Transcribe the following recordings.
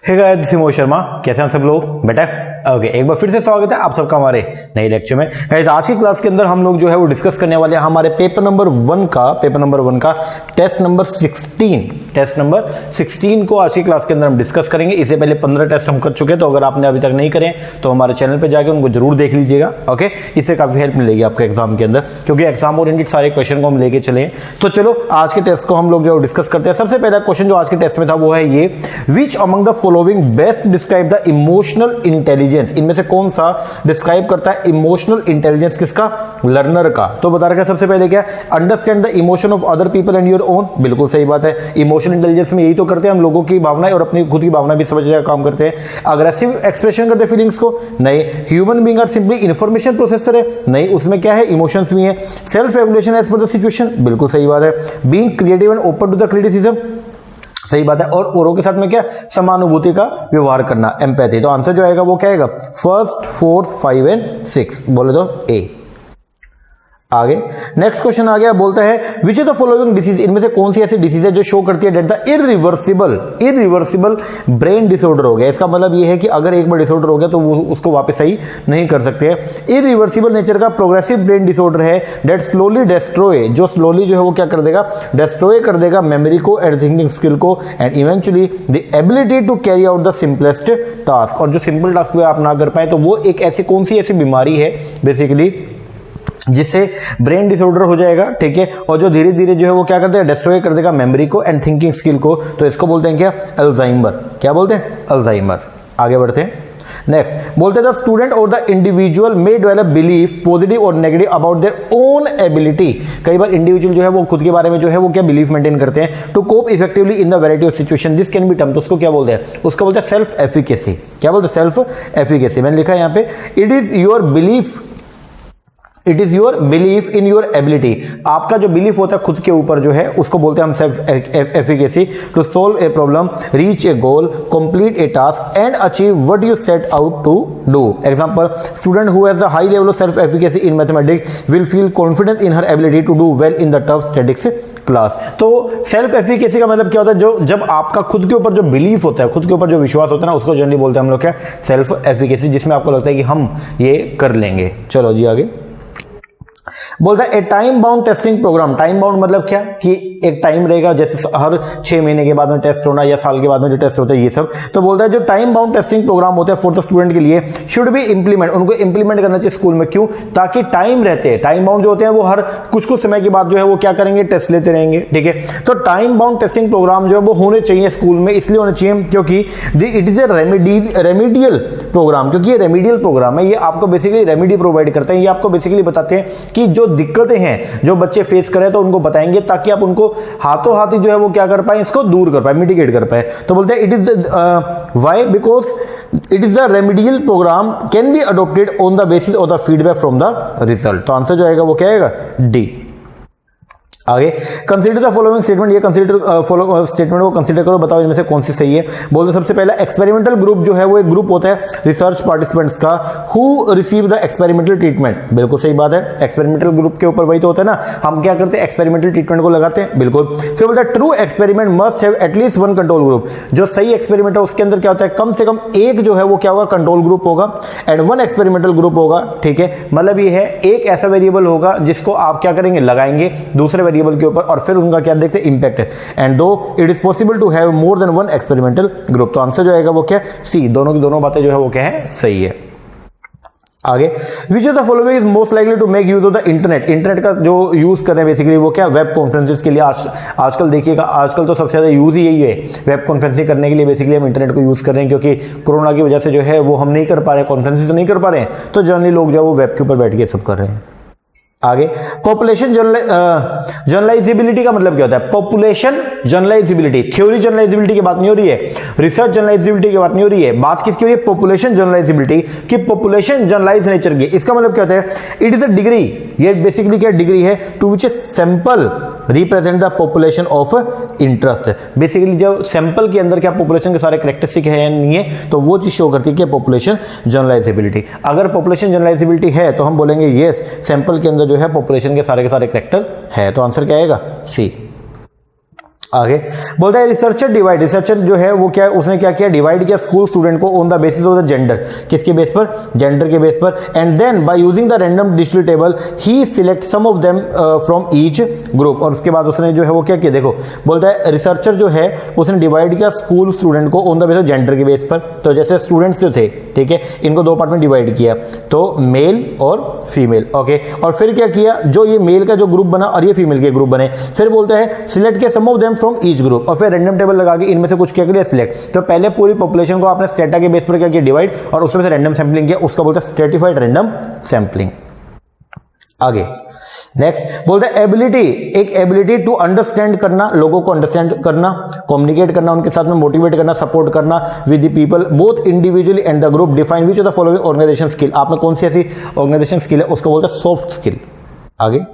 Hey guys, this is Mohit Sharma. कैसे हैं सब लोग बेटा? ओके, एक बार फिर से स्वागत है आप सबका हमारे नए लेक्चर में। गाइस, आज की क्लास के अंदर हम लोग जो है वो डिस्कस करने वाले हैं हमारे पेपर नंबर 1 का टेस्ट नंबर 16 को आज की क्लास के अंदर हम डिस्कस करेंगे। इससे पहले 15 टेस्ट हम कर चुके हैं, तो अगर आपने अभी तक नहीं करे तो हमारे चैनल पर जाकर उनको जरूर देख लीजिएगा। ओके, इससे काफी हेल्प मिलेगी आपके एग्जाम के अंदर, क्योंकि एग्जाम ओरिएंटेड सारे क्वेश्चन को हम लेके चले। तो चलो आज के टेस्ट को हम लोग जो डिस्कस करते हैं। सबसे पहला क्वेश्चन जो आज के टेस्ट में था वो है ये, which among the following best describe the emotional intelligence. इनमें से कौन सा डिस्क्राइब करता है इमोशनल इंटेलिजेंस किसका? लर्नर का। तो बता रखा है सबसे पहले क्या, understand the emotion of other people and your own. बिल्कुल सही बात है, इमोशनल इंटेलिजेंस में यही तो करते हैं हम, लोगों की भावनाएं और अपनी खुद की भावना भी समझने का काम करते हैं। अग्रेसिव एक्सप्रेशन करते हैं फीलिंग्स को? नहीं। Human being are simply information processor है? नहीं, उसमें क्या है, इमोशंस भी है। Self regulation as per the situation? बिल्कुल सही बात है। Being creative and open to the criticism? सही बात है। और औरों के साथ में क्या, समानुभूति का व्यवहार करना, एम्पैथी। तो आंसर जो आएगा वो क्या आएगा, फर्स्ट, फोर्थ, 5 एंड 6। बोले तो ए। आगे नेक्स्ट क्वेश्चन आ गया, बोलता है which is the following disease. इनमें से कौन सी ऐसी डिसीज है जो शो करती है that the irreversible brain disorder हो गया। इसका मतलब ये है कि अगर एक बार डिसऑर्डर हो गया तो वो उसको वापस सही नहीं कर सकते हैं। इरिवर्सिबल नेचर का प्रोग्रेसिव ब्रेन डिसऑर्डर है डेट स्लोली डिस्ट्रॉय, जो स्लोली जो है वो क्या कर देगा, डिस्ट्रॉय कर देगा मेमोरी को एंड थिंकिंग स्किल को and eventually the ability to carry out the simplest task. और जो सिंपल टास्क को आप ना कर पाए तो वो एक ऐसी कौन सी ऐसी बीमारी है बेसिकली जिससे ब्रेन डिसऑर्डर हो जाएगा, ठीक है। और जो धीरे धीरे जो है वो क्या करते हैं, डिस्ट्रॉय कर देगा मेमोरी को एंड थिंकिंग स्किल को। तो इसको बोलते हैं क्या, अल्जाइमर। क्या बोलते हैं, अल्जाइमर। आगे बढ़ते हैं। नेक्स्ट बोलते हैं द स्टूडेंट और the individual may develop belief positive और negative about their own ability. कई बार इंडिविजुअल जो है वो खुद के बारे में जो है वो क्या बिलीफ मेंटेन करते हैं to cope effectively in the variety of situation this can be term. तो उसको क्या बोलते हैं, उसको बोलते हैं सेल्फ एफिकेसी। क्या बोलते हैं, सेल्फ एफिकेसी। मैंने लिखा है यहाँ पे, it is your belief in your ability. आपका जो बिलीफ होता है खुद के ऊपर जो है उसको बोलते हैं हम self efficacy. To solve a problem, reach a goal, complete a task and achieve what you set out to do. Example, student who has a high level of self efficacy in mathematics will feel confidence in her ability to do well in the tough statistics class. तो self efficacy का मतलब क्या होता है, जो जब आपका खुद के ऊपर जो बिलीफ होता है, खुद के ऊपर जो विश्वास होता है ना, उसको जनरली बोलते हैं हम लोग क्या, सेल्फ एफिकेसी, जिसमें आपको लगता है कि हम ये कर लेंगे। चलो जी आगे बोलता है a time bound testing program. Time bound मतलब क्या, कि एक टाइम रहेगा, जैसे हर 6 महीने के बाद में टेस्ट होना या साल के बाद में जो टेस्ट होता है ये सब। तो बोलता है जो टाइम बाउंड टेस्टिंग प्रोग्राम होता है फॉर द स्टूडेंट के लिए शुड बी इंप्लीमेंट, उनको इंप्लीमेंट करना चाहिए स्कूल में। क्यों? ताकि टाइम रहते हैं, टाइम बाउंड जो होते हैं वो हर कुछ समय के बाद जो है वो क्या करेंगे, टेस्ट लेते रहेंगे, ठीक है। तो टाइम बाउंड टेस्टिंग प्रोग्राम जो है वो होने चाहिए स्कूल में, इसलिए होने चाहिए क्योंकि it is a remedial program. क्योंकि ये रेमिडियल प्रोग्राम है, ये आपको बेसिकली रेमिडी प्रोवाइड करते हैं। ये आपको बेसिकली बताते हैं कि जो दिक्कतें हैं जो बच्चे फेस करें तो उनको बताएंगे, ताकि आप उनको हाथों हाथ ही जो है वो क्या कर पाए, इसको दूर कर पाए, मिटिगेट कर पाए। तो बोलते हैं it is why, because it is the remedial program can be adopted on the basis of the feedback from the result. तो आंसर जो आएगा वो क्या आएगा, डी। आगे कंसीडर द फॉलोइंग स्टेटमेंट। ये स्टेटमेंट को कंसीडर करो, बताओ इनमें से कौन सी सही है। बोलते सबसे पहला एक्सपेरिमेंटल ग्रुप जो है वो एक ग्रुप होता है रिसर्च पार्टिसिपेंट्स का who receive the experimental treatment. बिल्कुल सही बात है, एक्सपेरिमेंटल ग्रुप के ऊपर वही तो होता है ना, हम क्या करते हैं, एक्सपेरिमेंटल ट्रीटमेंट को लगाते हैं। बिल्कुल। फिर बोलता है true experiment must have at least one control group. जो सही एक्सपेरिमेंट है उसके अंदर क्या होता है, कम से कम एक जो है वो क्या होगा, कंट्रोल ग्रुप होगा एंड वन एक्सपेरिमेंटल ग्रुप होगा, ठीक है। मतलब ये है एक ऐसा वेरिएबल होगा जिसको आप क्या करेंगे, लगाएंगे दूसरे वेरिएबल के ऊपर और फिर उनका क्या देखते हैं, इंपैक्ट है। And two it is possible to have more than one experimental group. तो आंसर जो आएगा वो क्या, सी। दोनों की दोनों बातें जो है वो क्या है, सही है। आगे which of the following is most likely to make use of the internet. Internet का जो यूज कर रहे हैं बेसिकली वो क्या, वेब कॉन्फ्रेंसेस के लिए। आजकल देखिएगा, आजकल तो सबसे ज्यादा यूज ही यही है, वेब कॉन्फ्रेंसिंग करने के लिए बेसिकली हम इंटरनेट को यूज कर रहे हैं, क्योंकि कोरोना की वजह से जो है वो हम नहीं कर पा रहे, कॉन्फ्रेंसेस नहीं कर पा रहे हैं, तो जनरली लोग जो है वो वेब के ऊपर बैठ के सब कर रहे हैं। आगे पॉपुलेशन जनरलाइजेबिलिटी का मतलब क्या होता है, पॉपुलेशन जनरलाइजेबिलिटी। थ्योरी जनरलाइजेबिलिटी की बात नहीं हो रही है, रिसर्च जनरलाइजेबिलिटी की बात नहीं हो रही है, बात किसकी हो रही है, पॉपुलेशन जनरलाइजेबिलिटी की। पॉपुलेशन जनरलाइज नेचर की, इसका मतलब क्या होता है, इट इज अ डिग्री। ये बेसिकली क्या डिग्री है, to which a sample represent the population of interest. Basically जब सैंपल के अंदर क्या पॉपुलेशन के सारे कैरेक्टरिस्टिक है नहीं है, तो वो चीज शो करती है कि पॉपुलेशन जनरलाइजेबिलिटी। अगर पॉपुलेशन जनरलाइजेबिलिटी है तो हम बोलेंगे यस, सैंपल के अंदर जो है पॉपुलेशन के सारे कैरेक्टर है। तो आंसर क्या आएगा, सी। आगे बोलता है रिसर्चर जो है वो क्या, उसने क्या किया, डिवाइड किया स्कूल स्टूडेंट को on the basis of the gender, किसके बेस पर, जेंडर के बेस पर, and then by using the random distributed table ही select some of them from each group. और उसके बाद उसने जो है वो क्या किया, देखो बोलता है रिसर्चर जो है उसने डिवाइड किया स्कूल स्टूडेंट को ऑन द बेसिस जेंडर के बेस पर। तो जैसे स्टूडेंट्स जो थे, ठीक है, इनको दो पार्ट में डिवाइड किया, तो मेल और फीमेल, ओके। और फिर क्या किया, जो ये मेल का जो ग्रुप बना और ये फीमेल के ग्रुप बने, फिर बोलता है सिलेक्ट किया some of them from each group, और फिर रैंडम टेबल लगा के इनमें से कुछ क्या किया, सिलेक्ट। तो पहले पूरी पॉपुलेशन को आपने स्टेटा के बेस पर क्या किया, डिवाइड, और उसमें से रैंडम सैंपलिंग किया, उसका बोलता है स्ट्रेटिफाइड रैंडम सैंपलिंग। आगे नेक्स्ट बोलते हैं एबिलिटी, एक एबिलिटी टू अंडरस्टैंड करना, लोगों को अंडरस्टैंड करना, कम्युनिकेट करना, उनके साथ में मोटिवेट करना, सपोर्ट करना with the people both individually and the group. Define which of the following organization skill, आप में कौन सी ऐसी ऑर्गेनाइजेशन स्किल है, उसको बोलते हैं सॉफ्ट स्किल। आगे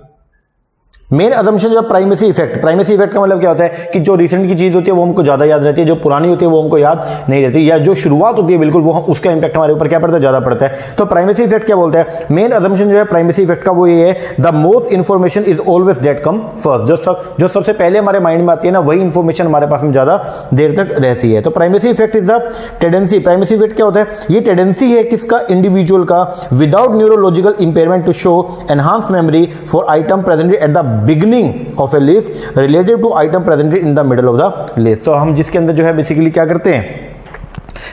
मेन असम्पशन जो प्राइमेसी इफेक्ट, प्राइमेसी इफेक्ट का मतलब क्या होता है कि जो रिसेंट की चीज होती है वो हमको ज्यादा याद रहती है, जो पुरानी होती है वो हमको याद नहीं रहती, या जो शुरुआत होती है बिल्कुल वो उसका इंपैक्ट हमारे ऊपर क्या पड़ता है, ज्यादा पड़ता है। तो प्राइमेसी इफेक्ट क्या बोलता है, मेन असम्पशन जो है प्राइमेसी इफेक्ट का वो ये है, the most information is always that come first, जो सबसे पहले हमारे माइंड में आती है ना, वही इंफॉर्मेशन हमारे पास में ज्यादा देर तक रहती है। तो primacy effect is the tendency, primacy effect क्या होता है, ये टेंडेंसी है किसका, इंडिविजुअल का, without neurological impairment to show enhance memory for item presented at the beginning of a list relative to item presented in the middle of the list. तो हम जिसके अंदर जो है बेसिकली क्या करते हैं,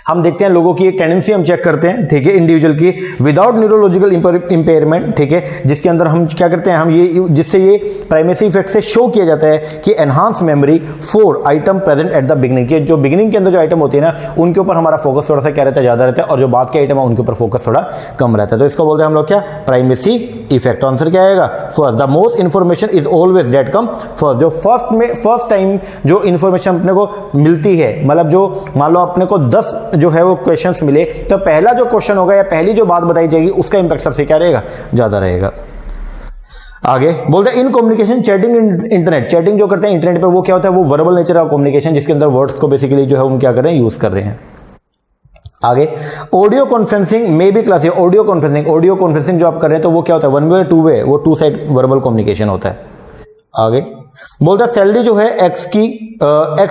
हम देखते हैं लोगों की एक टेंडेंसी हम चेक करते हैं, ठीक है, इंडिविजुअल की विदाउट न्यूरोलॉजिकल इंपेयरमेंट, ठीक है, जिसके अंदर हम क्या करते हैं, हम ये जिससे ये प्राइमेसी इफेक्ट से शो किया जाता है कि enhance memory for item present at the beginning, के जो बिगिनिंग के अंदर जो आइटम होती है ना उनके ऊपर हमारा फोकस थोड़ा सा क्या रहता है, ज्यादा रहता है, और जो बाद के आइटम है उनके ऊपर फोकस थोड़ा कम रहता है। तो इसको बोलते हैं हम लोग क्या, प्राइमेसी इफेक्ट। आंसर क्या आएगा, first, the most information is always that come first, जो फर्स्ट टाइम जो इंफॉर्मेशन अपने को मिलती है, मतलब जो मान लो अपने को 10 जो है वो क्वेश्चंस मिले, तो पहला जो क्वेश्चन होगा या पहली जो बात बताई जाएगी उसका इंपैक्ट सबसे क्या रहेगा, ज्यादा रहेगा। आगे बोलते हैं in communication chatting internet, chatting जो करते हैं इंटरनेट पे वो क्या होता है, वो वर्बल नेचर का कम्युनिकेशन, जिसके अंदर वर्ड्स को बेसिकली जो है हम क्या कर रहे हैं, यूज कर रहे हैं। आगे ऑडियो कॉन्फ्रेंसिंग में भी क्लास है, ऑडियो कॉन्फ्रेंसिंग जो आप कर रहे हैं तो वो क्या होता है, वन वे टू वे, वो टू साइड वर्बल कम्युनिकेशन होता है। आगे बोलता है सैलरी जो है एक्स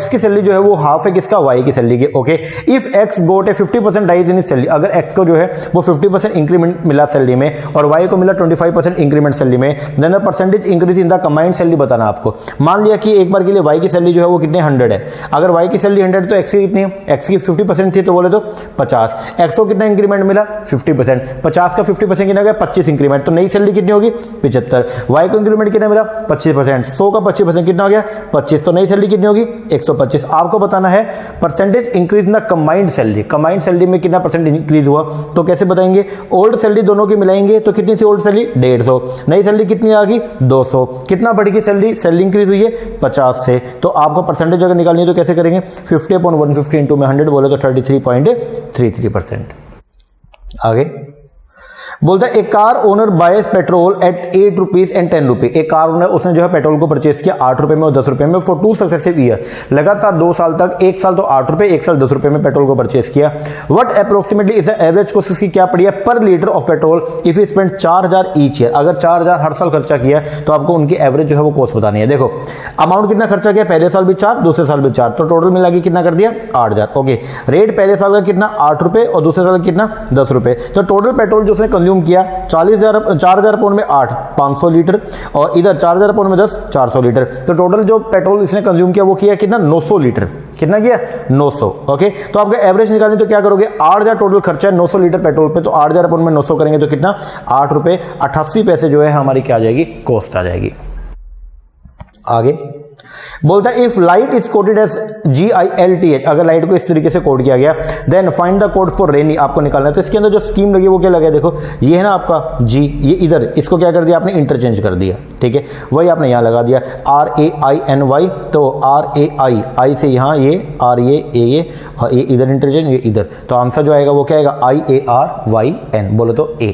की सैलरी जो है वो हाफ है किसका, वाई की सैलरी की, okay. If X got a 50% rise in salary, अगर एक्स को जो है वो 50% इंक्रीमेंट मिला सैलरी में और वाई को मिला 25% इंक्रीमेंट सैलरी में, then the percentage increase in the combined salary बताना आपको। मान लिया कि एक बार के लिए वाई की सैलरी जो है वो कितने 100 है, अगर वाई की सैलरी 100 तो एक्स की कितनी है, एक्स की 50% थी तो बोले तो 50, एक्स को कितना इंक्रीमेंट मिला 50%, 50 का 50% कितना गया 25 इंक्रीमेंट, तो नई सैलरी कितनी होगी 75, वाई को इंक्रीमेंट कितना मिला 25%, 100 का 25% कितना हो गया 25, तो नई सैलरी कितनी होगी 125। आपको बताना है percentage increase in the combined salary, combined salary में कितना परसेंट इंक्रीज हुआ, तो कैसे बताएंगे, ओल्ड सैलरी दोनों की मिलाएंगे तो कितनी थी ओल्ड सैलरी 150, नई सैलरी कितनी आ गई 200, कितना बढ़ गई सैलरी इंक्रीज हुई है 50 से, तो आपको परसेंटेज अगर निकालनी है तो कैसे करेंगे 50/150 इंटू में 100 बोले तो 33.33%। आगे बोलता है एक car owner buys petrol at 8 rupees and 10 rupees, एक कार ओनर उसने जो है पेट्रोल को परचेस किया 8 रुपए में और 10 रुपए में फॉर 2 सक्सेसिव ईयर, लगातार 2 साल तक, एक साल तो 8 रुपए, एक साल 10 रुपए में पेट्रोल को परचेस किया। What approximately is the average cost, इसकी क्या पड़ी है पर litre of petrol if you spend 4000 each year, अगर 4000 हर साल खर्चा किया तो आपको उनकी एवरेज जो है वो कॉस्ट बतानी है। देखो अमाउंट कितना खर्चा किया, पहले साल भी 4, दूसरे साल भी 4, तो टोटल मिला के कितना कर दिया 8000, ओके। रेट पहले साल का कितना 8 रुपए और दूसरे साल का कितना 10 रुपए, तो टोटल पेट्रोल जो उसने कंज्यूम किया 4000 पाउंड में 8 500 लीटर और इधर 4000 पाउंड में 10 400 लीटर, तो टोटल जो पेट्रोल इसने कंज्यूम किया वो किया कितना 900 लीटर, कितना किया 900, ओके। तो आपका एवरेज निकालनी तो क्या करोगे, 8000 टोटल खर्चा है 900 लीटर पेट्रोल पे, तो 8000 पाउंड में 900 करेंगे तो कितना 8 रुपए 88 पैसे जो है हमारी क्या आ जाएगी, कॉस्ट आ जाएगी। आगे बोलता है if light is coded as GILTH, अगर लाइट को इस तरीके से कोड किया गया, then find the code for rainy, आपको निकालना है। तो इसके अंदर जो स्कीम लगी वो क्या लगा है, देखो ये है ना आपका G, ये इधर इसको क्या कर दिया आपने इंटरचेंज कर दिया, ठीक है, वही आपने यहां लगा दिया RAINY, तो RAI से यहां ये R ये और ये इधर इंटरचेंज, ये इधर, तो आंसर जो आएगा वो क्या आएगा IARYN, बोलो तो A।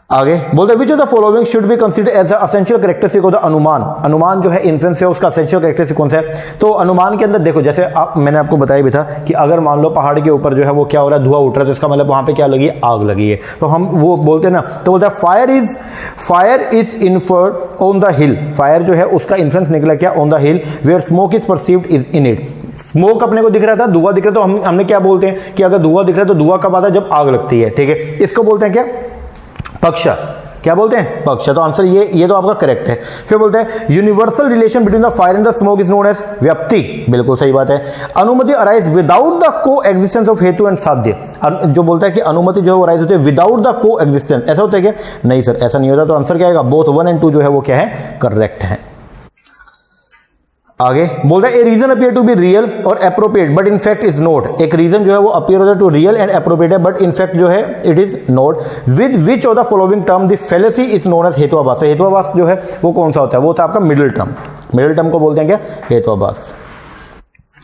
आगे बोलते हैं which of the following should be consider as essential characteristic of the anumana. अनुमान जो है इन्फ्लुएंस है उसका एसेंशियल कैरेक्टरिस्टिक कौन सा है? तो अनुमान के अंदर देखो, जैसे मैंने आपको बताया भी था कि अगर मान लो पहाड़ के ऊपर जो है वो क्या हो रहा है, धुआं उठ रहा है, तो इसका मतलब वहां पे क्या लगी है? आग लगी है। तो हम वो बोलते हैं ना, तो बोलते हैं fire is inferred on the hill. Fire जो है उसका इन्फ्लुएंस निकला क्या? On the hill where smoke is perceived is in it. Smoke अपने को दिख रहा था, धुआं दिख रहा था, तो हमने क्या बोलते हैं कि अगर धुआं दिख रहा है तो धुआं कब आता है? जब आग लगती है। ठीक है, इसको बोलते हैं क्या? पक्ष। क्या बोलते हैं? पक्ष। तो आंसर ये तो आपका करेक्ट है। फिर बोलते हैं universal relation between the fire and the smoke is known as vyapti. बिल्कुल सही बात है। अनुमति arise without the coexistence of hetu and sadhya. जो बोलता है कि अनुमति जो है वो अराइज होती है विदाउट द को एग्जिस्टेंस, ऐसा होता है क्या? नहीं सर, ऐसा नहीं होता। तो आंसर क्या आएगा? बोथ 1 and 2 जो है वो क्या है? करेक्ट है। आगे बोलता है a reason appear to be real और appropriate but in fact is not. एक रीजन जो है वो अपीयर होता है टू रियल एंड एप्रोप्रिएट है, बट इन फैक्ट जो है it is not. With which of the following term the fallacy is known as हेतुआभास। तो हेतुआभास जो है वो कौन सा होता है? वो होता है आपका मिडिल टर्म। मिडिल टर्म को बोलते हैं क्या? हेतुआभास।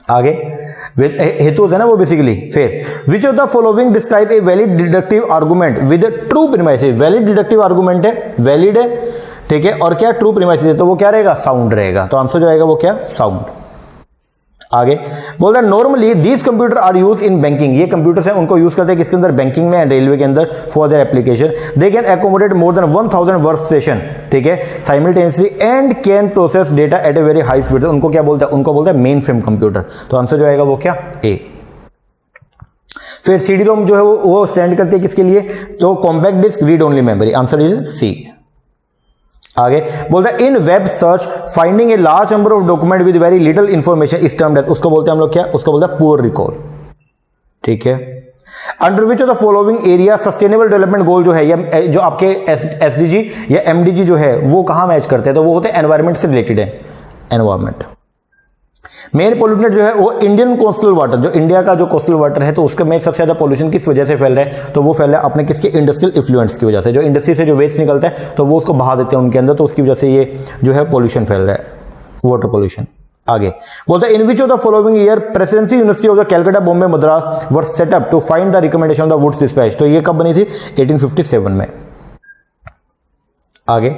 आगे हेतु होता है ना वो बेसिकली। फिर विच of the following describe a valid deductive argument with true premises. Valid deductive argument है, वैलिड है, ठीक है, और क्या? ट्रू प्रीमाइसेस है, तो वो क्या रहेगा? साउंड रहेगा। तो आंसर जो आएगा वो क्या? साउंड। आगे बोलता है normally these computer are use in banking. ये कंप्यूटर्स हैं, उनको यूज करते हैं किसके अंदर? बैंकिंग में एंड रेलवे के अंदर for their application. They can accommodate more than 1000 work station, ठीक है, simultaneously and can process data eight a very high speed. उनको क्या बोलता है? उनको बोलता है मेन फ्रेम कंप्यूटर। तो आंसर जो आएगा वो क्या? ए। फिर सीडी रोम जो है वो स्टैंड करती है किसके लिए? तो compact disc read only memory. Answer is C. आगे बोलता है in web search finding a large number of document with very little information is termed as, उसको बोलते हैं हम लोग क्या? उसको बोलते हैं पुअर रिकॉल। ठीक है। Under which of the following area sustainable development goal जो है या जो आपके एसडीजी या एमडीजी जो है वो कहां मैच करते हैं? तो वो होते हैं एनवायरमेंट से रिलेटेड है, एनवायरमेंट। मेन पोल्यूटेंट जो है वो इंडियन कोस्टल वाटर, जो इंडिया का जो कोस्टल वाटर है, तो उसका में सबसे ज्यादा पोल्यूशन किस वजह से फैल रहा है? तो वो फैल रहा है अपने किसके? इंडस्ट्रियल इफ्लुएंस की वजह से। जो इंडस्ट्री से जो वेस्ट निकलता है तो वो उसको बहा देते हैं उनके अंदर, तो उसकी वजह से ये जो है पोल्यूशन फैल रहा है, वाटर पोल्यूशन। आगे बोलता है in which of the following year presidency university of the Calcutta Bombay Madras were setup to find the recommendation of the Woods dispatch. तो ये कब बनी थी? 1857 में। आगे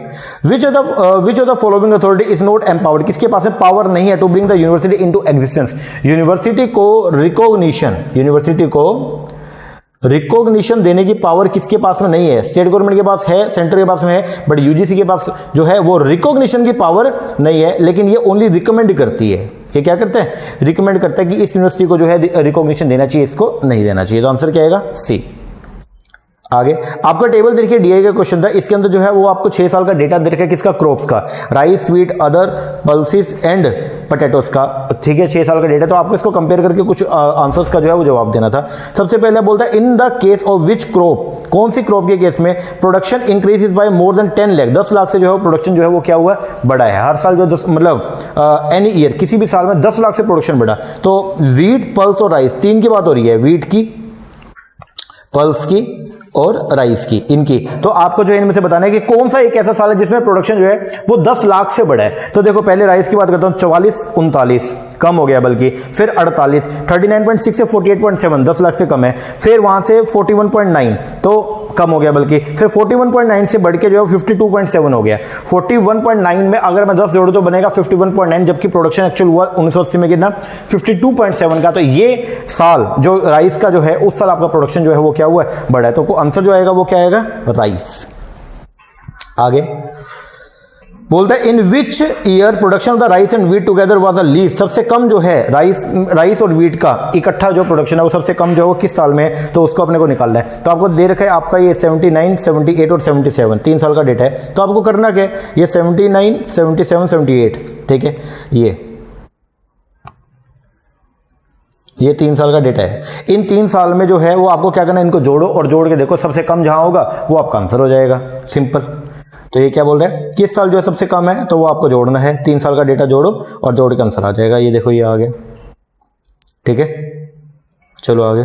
which of the following authority is not empowered. किसके पास में पावर नहीं है to bring the university into existence? University को रिकॉग्निशन देने की पावर किसके पास में नहीं है? स्टेट गवर्नमेंट के पास है, सेंटर के पास में है, बट यूजीसी के पास जो है वो रिकॉग्निशन की पावर नहीं है, लेकिन ये ओनली रिकमेंड करती है। ये क्या करते हैं? रिकमेंड करता है कि इस यूनिवर्सिटी को जो है रिकॉग्निशन देना चाहिए, इसको नहीं देना चाहिए। तो आंसर क्या आएगा? सी। आगे आपका टेबल देखिए, डीआई का क्वेश्चन था, इसके अंदर जो है वो आपको 6 साल का डेटा दे रखा है किसका? क्रॉप्स का, rice, wheat, other pulses and potatoes का। ठीक है, 6 साल का डेटा, तो आपको इसको कंपेयर करके कुछ आंसर्स का जो है वो जवाब देना था। सबसे पहले बोलता है in the case of which crop, कौन सी क्रॉप के केस में production increase by more than 10 lakh, 10 lakh से जो है प्रोडक्शन जो है वो क्या हुआ? बढ़ा है। हर साल जो मतलब एनी ईयर किसी भी साल में 10 लाख से प्रोडक्शन बढ़ा। तो व्हीट, पल्स और राइस, 3 की बात हो रही है, व्हीट की, पल्स की और राइस की, इनकी। तो आपको जो है इनमें से बताना है कि कौन सा एक ऐसा साल है जिसमें प्रोडक्शन जो है वो 10 लाख से बढ़ा है। तो देखो पहले राइस की बात करता हूं, 44, 39 कम हो गया बल्कि, फिर 48, 39.6 से 48.7 10 लाख से कम है, फिर वहां से 41.9 तो कम हो गया बल्कि, फिर 41.9 से बढ़ के जो है 52.7 हो गया। 41.9 में अगर मैं 10 जोड़ू तो बनेगा 51.9, जबकि प्रोडक्शन एक्चुअल हुआ 1980 में कितना? 52.7 का। तो ये साल जो राइस का जो है उस साल आपका प्रोडक्शन जो है वो क्या हुआ? बढ़ा है। तो आंसर जो आएगा वो क्या आएगा? राइस। आगे बोलता है in which year production of the rice and wheat together was the least. सबसे कम जो है राइस और व्हीट का इकट्ठा जो प्रोडक्शन है वो सबसे कम जो है वो किस साल में है? तो उसको अपने को निकालना है। तो आपको दे रखा है आपका ये 79, 78 और 77 3 साल का डेटा है। तो आपको करना क्या है? ये 79, 77, 78, ठीक है, ये 3 साल का डेटा है। इन 3 साल में जो है वो आपको क्या करना है? इनको जोड़ो और जोड़ के देखो सबसे कम जहां होगा वो आपका आंसर हो जाएगा, सिंपल। तो ये क्या बोल रहा है? किस साल जो है सबसे कम है, तो वो आपको जोड़ना है। 3 साल का डेटा जोड़ो और जोड़ के आंसर आ जाएगा। ये देखो ये आ गया, ठीक है। चलो आगे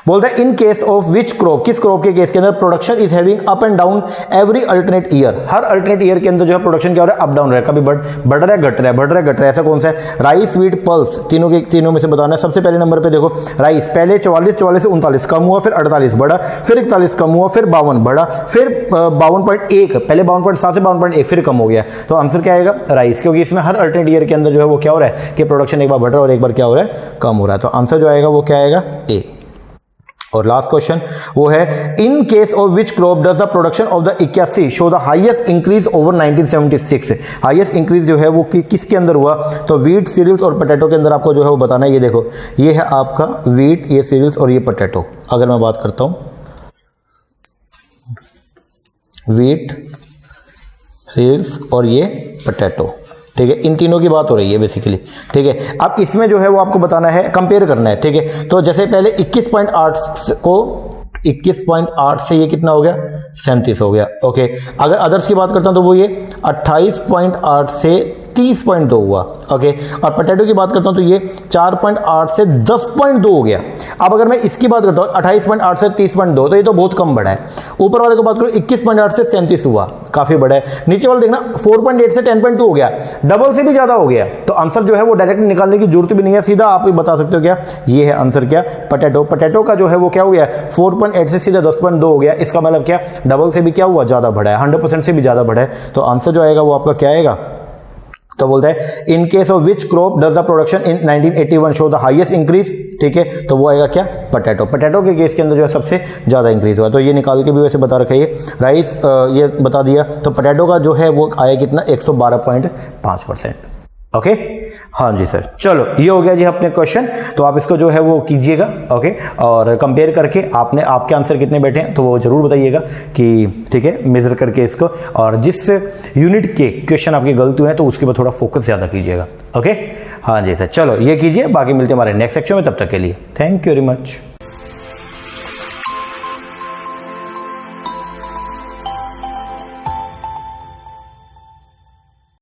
बोलता है in case of which crop, किस क्रॉप के केस के अंदर production is having up and down every alternate year, her alternate year के अंदर जो है प्रोडक्शन क्या हो रहा है, अप डाउन रहा है, कभी बढ़ रहा है घट रहा है, बढ़ रहा है घट रहा है, ऐसा कौन सा है, राइस व्हीट पल्स, तीनों में से बताना है। सबसे पहले नंबर पे देखो राइस, पहले 44 से 39 कम हुआ, फिर 48 बढ़ा, फिर 41 कम हुआ, फिर 52 बढ़ा, फिर 52.1, पहले 52.7 से 52.1 फिर कम हो गया। तो आंसर क्या आएगा, राइस, क्योंकि इसमें हर अल्टरनेट ईयर के अंदर जो है वो क्या हो रहा है कि प्रोडक्शन एक बार बढ़ रहा है और एक बार क्या हो रहा है, कम हो रहा है। तो आंसर जो आएगा वो क्या आएगा, ए। और लास्ट क्वेश्चन वो है in case of which crop does the production of the 81 show the highest increase over 1976, highest increase जो है वो किसके अंदर हुआ, तो व्हीट, सीरियल्स और पोटैटो के अंदर आपको जो है वो बताना है। ये देखो ये है आपका व्हीट, ये सीरियल्स और ये पोटैटो। अगर मैं बात करता हूं व्हीट, सीरियल्स और ये पोटैटो, ठीक है, इन तीनों की बात हो रही है बेसिकली, ठीक है। अब इसमें जो है वो आपको बताना है, कंपेयर करना है, ठीक है। तो जैसे पहले 21.8 को 21.8 से ये कितना हो गया, 37 हो गया, ओके। अगर अदर्स की बात करता हूं तो वो ये 28.8 से 30.2 हुआ, ओके। और पोटैटो की बात करता हूं तो ये 4.8 से 10.2 हो गया। अब अगर मैं इसकी बात करता हूं 28.8 से 30.2, तो ये तो बहुत कम बढ़ा है। ऊपर वाले को बात करो 21.8 से 37 हुआ, काफी बड़ा है। नीचे वाला देखना 4.8 से 10.2 हो गया, डबल से भी ज्यादा हो गया। तो आंसर जो है वो डायरेक्ट निकालने की जरूरत भी नहीं है, सीधा आप ही बता सकते हो क्या, ये है आंसर क्या, पोटैटो। पोटैटो का जो है वो क्या हो गया, 4.8 से सीधा 10.2 हो गया। इसका मतलब क्या, डबल से भी क्या हुआ, ज्यादा बढ़ा है, 100% से भी ज्यादा बढ़ा है। तो आंसर जो आएगा वो आपका क्या आएगा, तो बोलता है in case of which crop does the production in 1981 show the highest increase, ठीक है। तो वो आएगा क्या, पोटैटो। पोटैटो के केस के अंदर जो है सबसे ज्यादा इंक्रीज हुआ। तो ये निकाल के भी वैसे बता रखा है, ये राइस ये बता दिया। तो पोटैटो का जो है वो आया कितना, 112.5%, ओके। हाँ जी सर, चलो ये हो गया जी अपने क्वेश्चन। तो आप इसको जो है वो कीजिएगा, ओके। और कंपेयर करके आपके आंसर कितने बैठे हैं तो वो जरूर बताइएगा कि, ठीक है, मेजर करके इसको। और जिस यूनिट के क्वेश्चन आपके गलत हुए हैं तो उसके ऊपर थोड़ा फोकस ज़्यादा कीजिएगा, ओके। हाँ जी सर, चलो ये कीजिए, बाकी मिलते हैं हमारे नेक्स्ट सेक्शन में। तब तक के लिए थैंक यू वेरी मच।